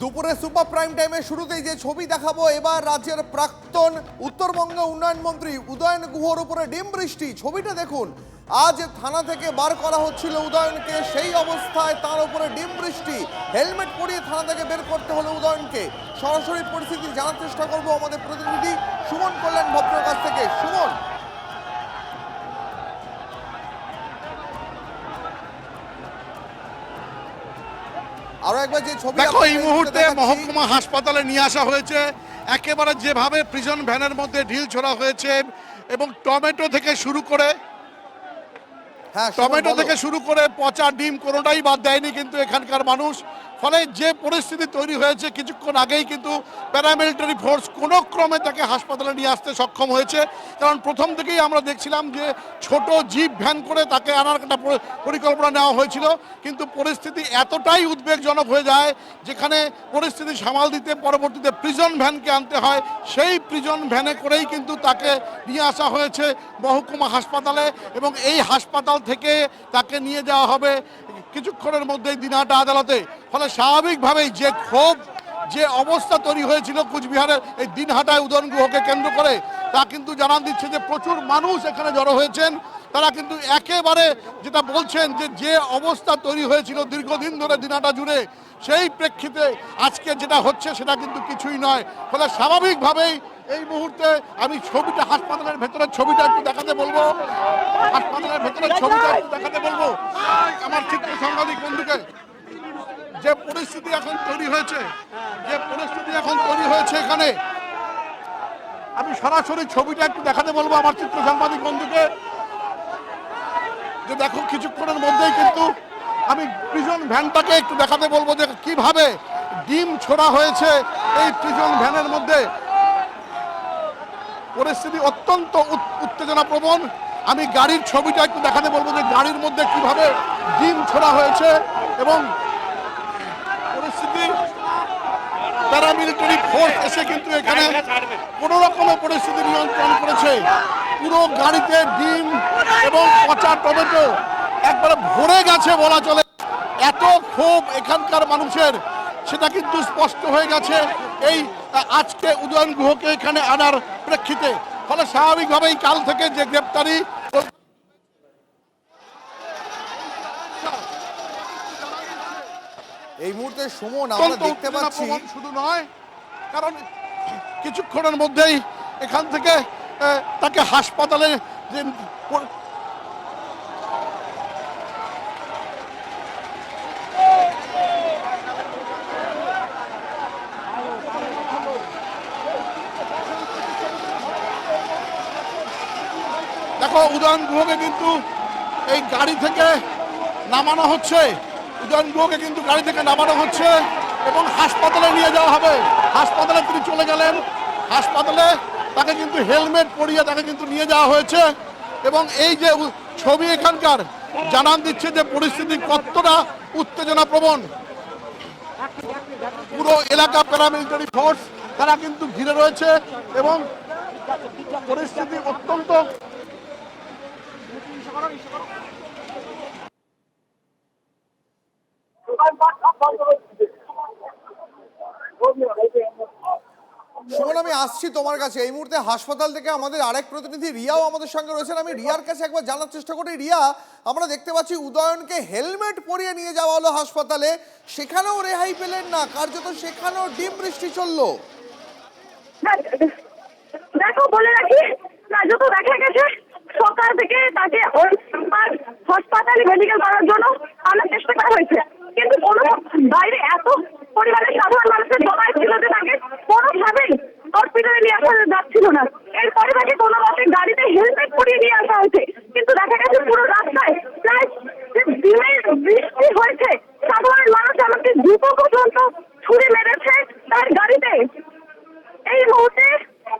দুপুরে super prime টাইমে শুরুতেই যে ছবি দেখাবো, এবার রাজ্যের প্রাক্তন উত্তরবঙ্গ উন্নয়ন মন্ত্রী উদয়ন গুহর উপরে ডিম বৃষ্টি। ছবিটা দেখুন, আজ থানা থেকে বার করা হচ্ছিল উদয়নকে, সেই অবস্থায় তার উপরে ডিম বৃষ্টি। হেলমেট পরিয়ে থানা থেকে বের করতে হলো উদয়নকে। সরাসরি পরিস্থিতি জানার চেষ্টা করবো আমাদের প্রতিনিধি সুমন কল্যাণ ভদ্রের কাছ থেকে। সুমন, আরো একবার যে ছবি দেখো, এই মুহূর্তে মহকুমা হাসপাতালে নিয়ে আসা হয়েছে। একেবারে যেভাবে প্রিজন ভ্যানের মধ্যে ঢিল ছোড়া হয়েছে এবং টমেটো থেকে শুরু করে পচা ডিম কোনোটাই বাদ দেয়নি কিন্তু এখানকার মানুষ। ফলে যে পরিস্থিতি তৈরি হয়েছে, কিছুক্ষণ আগেই কিন্তু প্যারামিলিটারি ফোর্স কোনো ক্রমে তাকে হাসপাতালে নিয়ে আসতে সক্ষম হয়েছে। কারণ প্রথম থেকেই আমরা দেখছিলাম যে ছোট জিপ ভ্যান করে তাকে আনার একটা পরিকল্পনা নেওয়া হয়েছিল, কিন্তু পরিস্থিতি এতটাই উদ্বেগজনক হয়ে যায় যেখানে পরিস্থিতি সামাল দিতে পরবর্তীতে প্রিজন ভ্যানকে আনতে হয়। সেই প্রিজন ভ্যানে করেই কিন্তু তাকে নিয়ে আসা হয়েছে মহকুমা হাসপাতালে এবং এই হাসপাতাল থেকে তাকে নিয়ে যাওয়া হবে কিছুক্ষণের মধ্যেই দিনহাটা আদালতে। ফলে স্বাভাবিকভাবেই যে ক্ষোভ, যে অবস্থা তৈরি হয়েছিল কুচবিহারের এই দিনহাটায় উদয়ন গুহকে কেন্দ্র করে, তা কিন্তু জানান দিচ্ছে যে প্রচুর মানুষ এখানে জড়ো হয়েছেন। তারা কিন্তু একেবারে যেটা বলছেন যে অবস্থা তৈরি হয়েছিল দীর্ঘদিন ধরে দিনহাটা জুড়ে, সেই প্রেক্ষিতে আজকে যেটা হচ্ছে সেটা কিন্তু কিছুই নয়। ফলে স্বাভাবিকভাবেই এই মুহূর্তে আমি হাসপাতালের ভেতরের ছবিটা একটু দেখাতে বলবো। আমার চিত্র সাংবাদিক বন্ধুকে। যে পরিস্থিতি এখন তৈরি হয়েছে এখানে, আমি সরাসরি ছবিটা একটু দেখাতে বলবো আমার চিত্র সাংবাদিক বন্ধুকে। যে দেখো, কিছুক্ষণের মধ্যেই কিন্তু আমি প্রিজন ভ্যানটাকে একটু দেখাতে বলবো যে কিভাবে ডিম ছোড়া হয়েছে এই প্রিজন ভ্যানের মধ্যে। পরিস্থিতি অত্যন্ত উত্তেজনাপ্রবণ। আমি গাড়ির ছবিটা একটু দেখাতে বলবো যে গাড়ির মধ্যে কিভাবে ডিম ছোড়া হয়েছে এবং পরিস্থিতি প্যারামিলিটারি ফোর্স এসে কিন্তু এখানে কোনো রকমের পরিস্থিতি নিয়ন্ত্রণ করেছে। পুরো গাড়িতে ডিম এবং পচা টমেটো একবারে ভরে গেছে বলা চলে। এত ক্ষোভ এখানকার মানুষের, সেটা কিন্তু স্পষ্ট হয়ে গেছে এই আজকে উদয়ন গুহকে এখানে আনার প্রেক্ষিতে। ফলে স্বাভাবিকভাবেই কাল থেকে যে গ্রেপ্তারি, এই মুহূর্তে সুমন আমরা দেখতে পাচ্ছি শুধু নয়, কারণ কিছুক্ষণের মধ্যেই এখান থেকে তাকে হাসপাতালে দেখো, উদয়ন গুহকে কিন্তু এই গাড়ি থেকে নামানো হচ্ছে। এবং হাসপাতালে নিয়ে যাওয়া হবে। হাসপাতালে তিনি চলে গেলেন। হাসপাতালে তাকে কিন্তু হেলমেট পরিয়ে তাকে কিন্তু নিয়ে যাওয়া হয়েছে এবং এই যে ছবি এখানকার জানান দিচ্ছে যে পরিস্থিতি কতটা উত্তেজনাপ্রবণ। পুরো এলাকা প্যারামিলিটারি ফোর্স তারা কিন্তু ঘিরে রয়েছে এবং পরিস্থিতি অত্যন্ত সুমন, আমি আসছি তোমার কাছে। এই মুহূর্তে হাসপাতাল থেকে আমাদের আরেক প্রতিনিধি রিয়াও আমাদের সঙ্গে রয়েছেন। আমি রিয়ার কাছে একবার জানার চেষ্টা করি। রিয়া, আমরা দেখতে পাচ্ছি উদয়নকে হেলমেট পরিয়ে নিয়ে যাওয়া হলো হাসপাতালে, সেখানেও রেহাই পেলেন না, কার্যত সেখানেও ডিম বৃষ্টি চললো। দেখো, বলে রাখি, যত দেখা গেছে সকাল থেকে তাকে হাসপাতালে মেডিকেল করার জন্য অনেক চেষ্টা করা হয়েছে, কিন্তু কোনো বাইরে এত পরিবারের সাধারণ মানুষের জমায়েত ছিল যে তাকে কোনোভাবেই হসপিটালে নিয়ে আসা যাচ্ছিল না। এরপরে তাকে কোনো মতে গাড়িতে হেলমেট পরিয়ে নিয়ে আসা হয়েছে, কিন্তু দেখা গেছে পুরো রাস্তায় প্রায় দিনের বৃষ্টি হয়েছে, সাধারণ মানুষ আমাকে জুতো পর্যন্ত ছুঁড়ে মেরেছে তার গাড়িতে। এই মুহূর্তে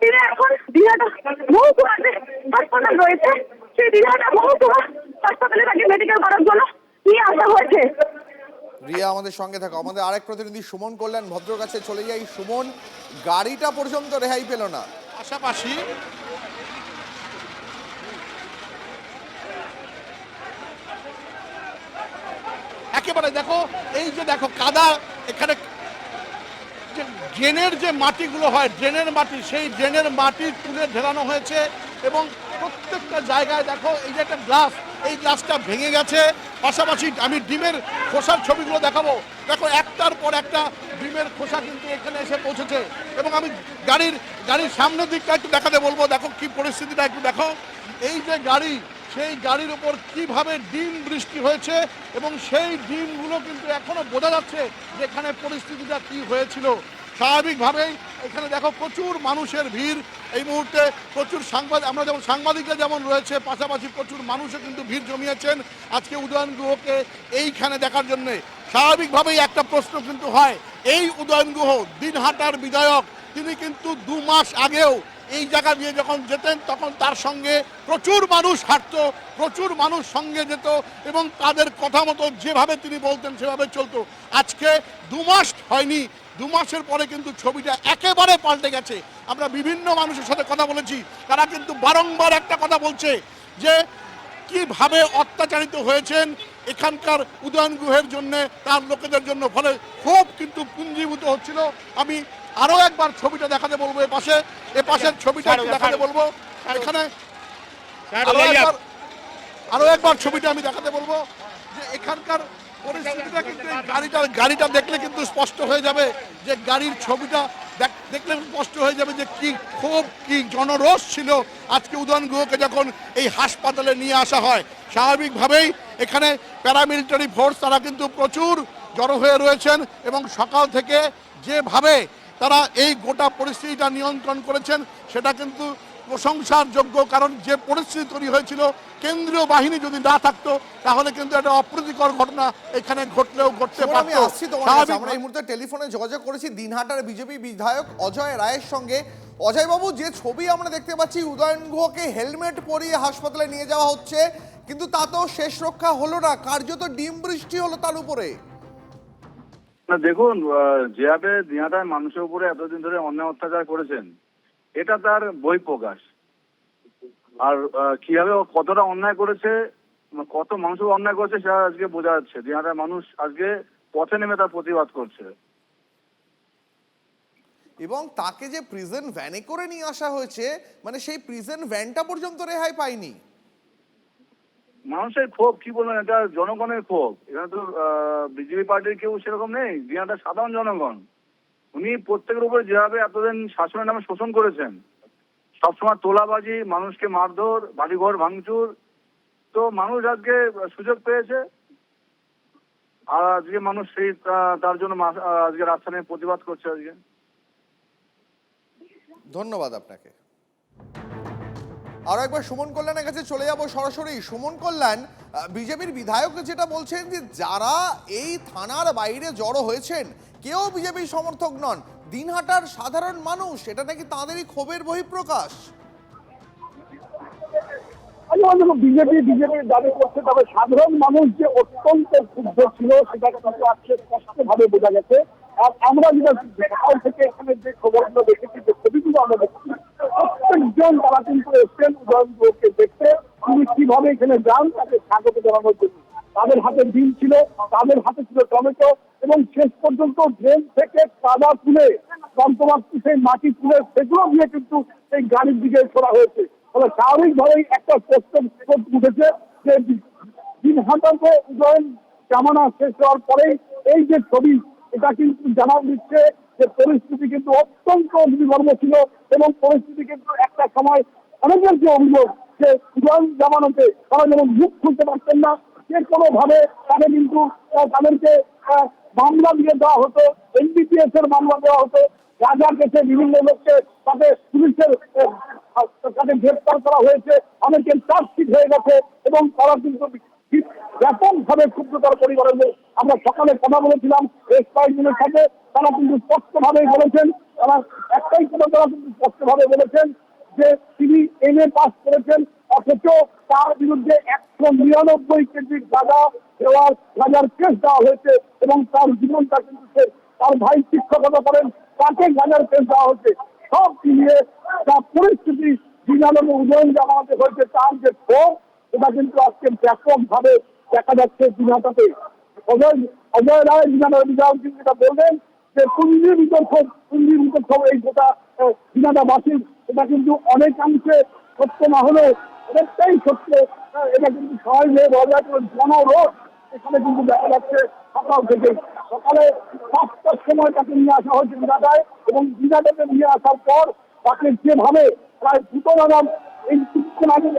তিনি এখন দিনহাটা মহকুমাতে হাসপাতাল রয়েছে, সেই দিনহাটা মহকুমা হাসপাতালে তাকে মেডিকেল করার জন্য নিয়ে আসা হয়েছে। রিয়া আমাদের সঙ্গে থাকো। আমাদের আরেক প্রতিনিধি সুমন কল্যাণ ভদ্রের কাছে চলে যাই। সুমন, গাড়িটা পর্যন্ত রেহাই পেল না। পাশাপাশি একেবারে দেখো, এই যে দেখো কাদা, এখানে যে ড্রেনের যে মাটিগুলো হয়, ড্রেনের মাটি, সেই ড্রেনের মাটি তুলে ঢেলানো হয়েছে এবং প্রত্যেকটা জায়গায় দেখো এই যে একটা গ্লাস, এই গ্লাসটা ভেঙে গেছে। পাশাপাশি আমি ডিমের খোসার ছবিগুলো দেখাবো, দেখো একটার পর একটা ডিমের খোসা কিন্তু এখানে এসে পৌঁছেছে। এবং আমি গাড়ির সামনের দিকটা একটু দেখাতে বলবো, দেখো কি পরিস্থিতিটা একটু দেখো। এই যে গাড়ি, সেই গাড়ির উপর কিভাবে ডিম বৃষ্টি হয়েছে এবং সেই ডিমগুলো কিন্তু এখনো বোঝা যাচ্ছে যে এখানে পরিস্থিতিটা কি হয়েছিল। স্বাভাবিকভাবেই এখানে দেখো প্রচুর মানুষের ভিড় এই মুহূর্তে, প্রচুর আমরা যেমন সাংবাদিকরা যেমন রয়েছে, পাশাপাশি প্রচুর মানুষও কিন্তু ভিড় জমিয়েছেন আজকে উদয়ন গুহকে এইখানে দেখার জন্যে। স্বাভাবিকভাবেই একটা প্রশ্ন কিন্তু হয়, এই উদয়ন গুহ দিনহাটার বিধায়ক, তিনি কিন্তু 2 মাস আগেও এই জায়গা দিয়ে যখন যেতেন তখন তার সঙ্গে প্রচুর মানুষ হাঁটতো, প্রচুর মানুষ সঙ্গে যেত এবং তাদের কথা মতো যেভাবে তিনি বলতেন সেভাবে চলতো। আজকে 2 মাস হয়নি, 2 মাসের পরে কিন্তু ছবিটা একেবারে পাল্টে গেছে। আমরা বিভিন্ন মানুষের সাথে কথা বলেছি, তারা কিন্তু বারংবার একটা কথা বলছে যে কিভাবে অত্যাচারিত হয়েছেন এখানকার উদয়ন গুহের জন্য, তার লোকেদের জন্য। ফলে খুব কিন্তু পুঞ্জীভূত হচ্ছিল। আমি আরো একবার ছবিটা দেখাতে বলবো, এপাশের ছবিটা একটু দেখাতে বলবো। এখানে আরো একবার ছবিটা আমি দেখাতে বলবো যে এখানকার পরিস্থিতিটা কিন্তু গাড়িটা দেখলে কিন্তু স্পষ্ট হয়ে যাবে, যে গাড়ির ছবিটা দেখলে স্পষ্ট হয়ে যাবে যে কি খুব কি জনরোষ ছিল আজকে উদয়ন গুহকে যখন এই হাসপাতালে নিয়ে আসা হয়। স্বাভাবিকভাবেই এখানে প্যারামিলিটারি ফোর্স তারা কিন্তু প্রচুর জড়ো হয়ে রয়েছেন এবং সকাল থেকে যেভাবে তারা এই গোটা পরিস্থিতিটা নিয়ন্ত্রণ করেছেন সেটা কিন্তু প্রশংসার যোগ্য। কারণ যে পরিস্থিতি তৈরি হয়েছিল, কেন্দ্রীয় বাহিনী যদি না থাকতো তাহলে কিন্তু একটা অপ্রীতিকর ঘটনা এখানে ঘটলেও ঘটতে পারত। আমি আসছি তোমার কাছে। আমরা এই মুহূর্তে টেলিফোনে যোগাযোগ করেছি দিনহাটার বিজেপি বিধায়ক অজয় রায়ের সঙ্গে। অজয় বাবু, যে ছবি আমরা দেখতে পাচ্ছি, উদয়ন গুহকে হেলমেট পরিয়ে হাসপাতালে নিয়ে যাওয়া হচ্ছে, কিন্তু তাতেও শেষ রক্ষা হলো না, কার্যত ডিম বৃষ্টি হলো তার উপরে। না দেখুন, যেভাবে দিনহাটার মানুষের উপরে এতদিন ধরে অন্যায় অত্যাচার করেছেন, এটা তার বহিঃপ্রকাশ। আর কিভাবে কতটা অন্যায় করেছে, কত মানুষের অন্যায় করেছে সেটা আজকে বোঝা যাচ্ছে। দিনহাটার মানুষ আজকে পথে নেমে তার প্রতিবাদ করছে। এবং তাকে যে প্রিজন ভ্যানে করে নিয়ে আসা হয়েছে, মানে সেই প্রিজন ভ্যানটা পর্যন্ত রেহাই পায়নি। মানুষের ক্ষোভ, কি বলবেন, এটা জনগণের ক্ষোভ। এখানে তো বিজেপি পার্টির কেউ সেরকম নেই, দিনহাটার সাধারণ জনগণ। উনি প্রত্যেকের উপরে যেভাবে এতদিন শাসনের নামে শোষণ করেছেন, সবসময় তোলাবাজি, মানুষকে মারধর, বাড়িঘর ভাঙচুর, তো মানুষ আজকে সুযোগ পেয়েছে। আর আজকে মানুষ সেই তার জন্য আজকে রাস্তা নিয়ে প্রতিবাদ করছে আজকে। ধন্যবাদ আপনাকে। আরো একবার সুমন কল্যাণের কাছে চলে যাব সরাসরি। সুমন কল্যাণ, বিজেপির বিধায়ক যেটা বলছেন যে যারা এই থানার বাইরে জড়ো হয়েছেন কেউ বিজেপির সমর্থক নন, দিনহাটার সাধারণ মানুষ, এটা নাকি তাঁদেরই ক্ষোভের বহিঃপ্রকাশ। বিজেপি দাবি করছে, তবে সাধারণ মানুষ যে অত্যন্ত ক্ষুব্ধ ছিল সেটা কিন্তু আজকে স্পষ্টভাবে বোঝা গেছে। আর আমরা যেটা সকাল থেকে এখানে যে খবরগুলো দেখেছি, যে ছবিগুলো আমরা দেখছি, প্রত্যেকজন তারা কিন্তু এসছেন উদয়ন গুহকে দেখতে। তিনি কিভাবে এখানে যান তাকে স্বাগত জানানোর জন্য। তাদের হাতে ডিম ছিল, তাদের হাতে ছিল টমেটো, এবং শেষ পর্যন্ত ড্রেন থেকে কাদা তুলে, যন্ত্রপাতি সেই মাটি তুলে সেগুলো দিয়ে কিন্তু এই গাড়ির দিকে ছোড়া হয়েছে। ফলে স্বাভাবিকভাবেই একটা প্রশ্ন উঠেছে যে দিনহাটাতে উদয়ন জামানা শেষ হওয়ার পরেই এই যে ছবি, এটা কিন্তু জানান দিচ্ছে যে পরিস্থিতি কিন্তু অত্যন্ত নির্ভর ছিল। এবং পরিস্থিতি কিন্তু একটা সময় অনেকের যে অভিযোগ যে উদয়ন জামানাতে তারা যেমন মুখ খুলতে পারতেন না, যে কোনো ভাবে তাদের কিন্তু তাদেরকে মামলা দিয়ে দেওয়া হতো, এনডিপিএস এর মামলা দেওয়া হতো, রাজার কাছে বিভিন্ন লোককে তাদের পুলিশের তাদের গ্রেপ্তার করা হয়েছে, অনেকের চার্জশিট হয়ে গেছে এবং তারা কিন্তু ব্যাপক ভাবে ক্ষুব্ধতার পরিবারের লোক। আমরা সকালে কথা বলেছিলাম বেশ কয়েকজনের সাথে, তারা কিন্তু স্পষ্টভাবে বলেছেন, তারা একটাই কথা, তারা কিন্তু স্পষ্টভাবে বলেছেন যে তিনি MA পাস করেছেন, অথচ তার বিরুদ্ধে 199 কেজি গাঁজা দেওয়ার গাঁজার কেস দেওয়া হয়েছে এবং তার জীবনটা কিন্তু তার ভাই শিক্ষকতা করেন, তাকে গাঁজার কেস দেওয়া হয়েছে। সব মিলিয়ে যা পরিস্থিতি দিনালমে উদয়ন জামাতে হয়েছে, তার যে ক্ষোভ, এটা কিন্তু আজকে ব্যাপকভাবে দেখা যাচ্ছে দিনহাটাতে। অজয় রায় দিনালমের বিধায়ক কিন্তু এটা বললেন যে পুঞ্জি বিতর্ক এই গোটা দিনাদাবাসীর, এটা কিন্তু অনেকাংশে সত্য না হলেও অনেকটাই সত্য। এটা কিন্তু সবাই মিলে বলা যায় জনরোধ এখানে কিন্তু দেখা যাচ্ছে সকাল থেকে। সকালে 5টার সময় তাকে নিয়ে আসা হয়েছে দিনাদায়, এবং দিনাদাকে নিয়ে আসার পর তাকে যেভাবে প্রায় 2 নাগাদ এই কিছুক্ষণ আগে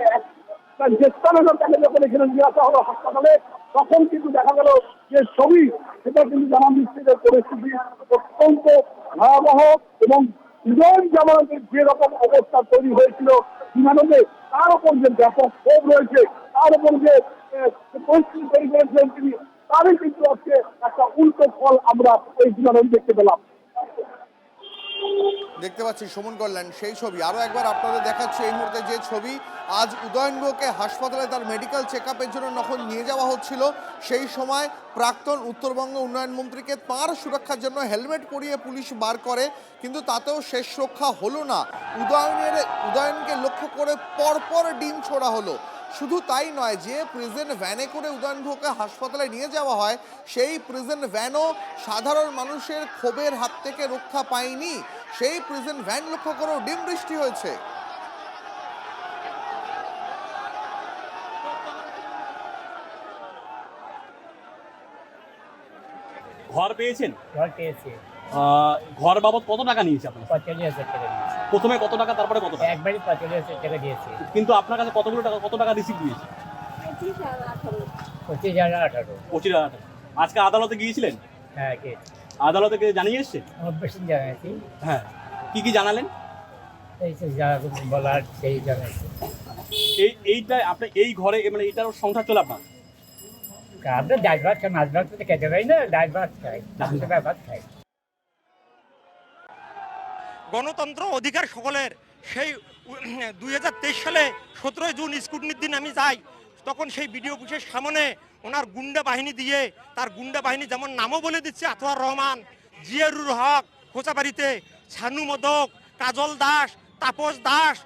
যে স্থানে তাকে যখন এখানে নিয়ে আসা হলো হাসপাতালে, তখন কিন্তু দেখা গেল যে ছবি, সেটা কিন্তু জানা দিচ্ছে যে পরিস্থিতি অত্যন্ত ভয়াবহ। এবং উদয়ন জামালতের যে রকম অবস্থা তৈরি হয়েছিল বিমানকে, তার উপর যে ব্যাপক ক্ষোভ রয়েছে, তার উপর যে পরিস্থিতি তৈরি করেছিলেন তিনি, তারই কিন্তু আজকে একটা উল্টো ফল আমরা এই বিমানে দেখতে পেলাম। দেখতে পাচ্ছি সুমন কল্যাণ সেই ছবি আরও একবার আপনাদের দেখাচ্ছি। এই মুহূর্তে যে ছবি, আজ উদয়ন গুহকে হাসপাতালে তার মেডিকেল চেক আপের জন্য যখন নিয়ে যাওয়া হচ্ছিল, সেই সময় প্রাক্তন উত্তরবঙ্গ উন্নয়ন মন্ত্রীকে তাঁর সুরক্ষার জন্য হেলমেট পরিয়ে পুলিশ বার করে, কিন্তু তাতেও শেষ রক্ষা হলো না। উদয়নকে লক্ষ্য করে পরপর ডিম ছোড়া হলো। শুধু তাই নয়, যে প্রিজন ভ্যানে করে উদয়ন গুহকে হাসপাতালে নিয়ে যাওয়া হয়, সেই প্রিজন ভ্যানও সাধারণ মানুষের ক্ষোভের হাত থেকে রক্ষা পায়নি। সেই প্রিজন ভ্যান লক্ষ্য করেও ডিম বৃষ্টি হয়েছে। ঘর পেয়েছেন? ঘর পেয়েছি। ঘর বাবদ কত টাকা নিয়েছে আপনার? 45,000 টাকা দিয়েছি। প্রথমে কত টাকা, তারপরে কত টাকা? একবারই 45,000 টাকা দিয়েছি। কিন্তু আপনার কাছে কত টাকা রিসিভ দিয়েছে? 25,018। 25,000 টাকা। আজকে আদালতে গিয়েছিলেন? হ্যাঁ, কে আদালতে কে জানিয়ে এসছে? অবশ্যই জানাইছি। হ্যাঁ, কি জানালেন? এই তো যা বলার সেই জানাইছি। এইটা আপনি এই ঘরে, মানে এটার সংসার চলে আপনার? আমরা ডাল ভাত খাই, মাছ ভাত তো খেতে পারি না, ডাল ভাত খাই, ভাত খাই। গণতন্ত্র অধিকার সকলের। সেই 2023 সালে 17 জুন স্কুটনির দিন আমি যাই, তখন সেই বিডিও অফিসের সামনে ওনার গুন্ডা বাহিনী দিয়ে, তার গুন্ডা বাহিনী যেমন নামও বলে দিচ্ছে, আতোয়ার রহমান, জিয়ারুল হক খোঁচাবাড়িতে, ছানু মদক, কাজল দাস, তাপস দাস,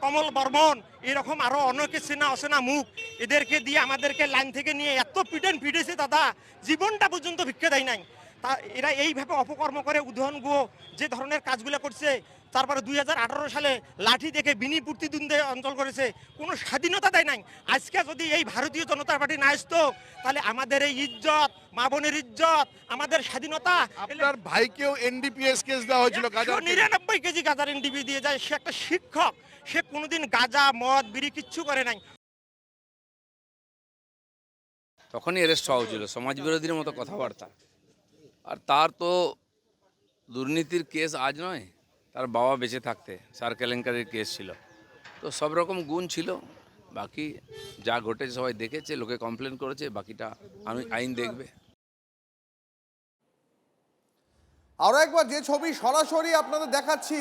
কমল বর্মন, এরকম আরো অনেকে চেনা অচেনা মুখ, এদেরকে দিয়ে আমাদেরকে লাইন থেকে নিয়ে এত পিটেছে দাদা, জীবনটা পর্যন্ত ভিক্ষা দেয় নাই। তা এরা এইভাবে অপকর্ম করে উদয়ন গুহ যে ধরনের কাজগুলো করছে। তারপরে 2018 সালে লাঠি দেখে বিনি প্রতিদ্বন্দ্বী অঞ্চল করেছে, কোনো স্বাধীনতা দেয় নাই। আজকে যদি এই ভারতীয় জনতা পার্টি না আসতো, তাহলে আমাদের এই ইজ্জত, মা বোনের ইজ্জত, আমাদের স্বাধীনতা। আপনার ভাইকেও এনডিপিএস কেস দেওয়া হয়েছিল, 99 কেজি গাঁজার এনডিপি দিয়ে যায়। সে একটা শিক্ষক, সে কোনোদিন গাঁজা মদ বিড়ি কিচ্ছু করে নাই। তখনই অ্যারেস্ট হওয়া হয়েছিল, সমাজ বিরোধীর মতো কথাবার্তা। আর তার তো দুর্নীতির কেস আজ নয়, তার বাবা বেঁচে থাকতে সার কেলেঙ্কারির কেস ছিল। তো সব রকম গুণ ছিল। বাকি যা ঘটেছে সবাই দেখেছে, লোকে কমপ্লেন করেছে, বাকিটা আইন দেখবে। আরও একবার যে ছবি সরাসরি আপনাদের দেখাচ্ছি,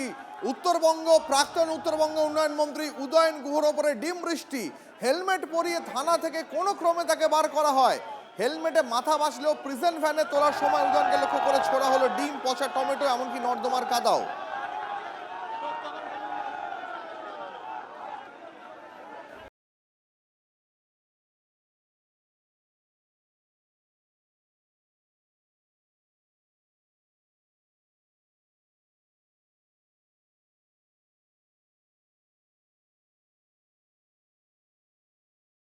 প্রাক্তন উত্তরবঙ্গ উন্নয়ন মন্ত্রী উদয়ন গুহর ওপরে ডিম বৃষ্টি। হেলমেট পরিয়ে থানা থেকে কোনো ক্রমে তাকে বার করা হয়। হেলমেটে মাথা বাঁচলেও প্রিজন ভ্যানে তোলার সময় উদয়নকে লক্ষ্য করে ছোড়া হলো ডিম, পচা টমেটো, এমনকি নর্দমার কাদাও।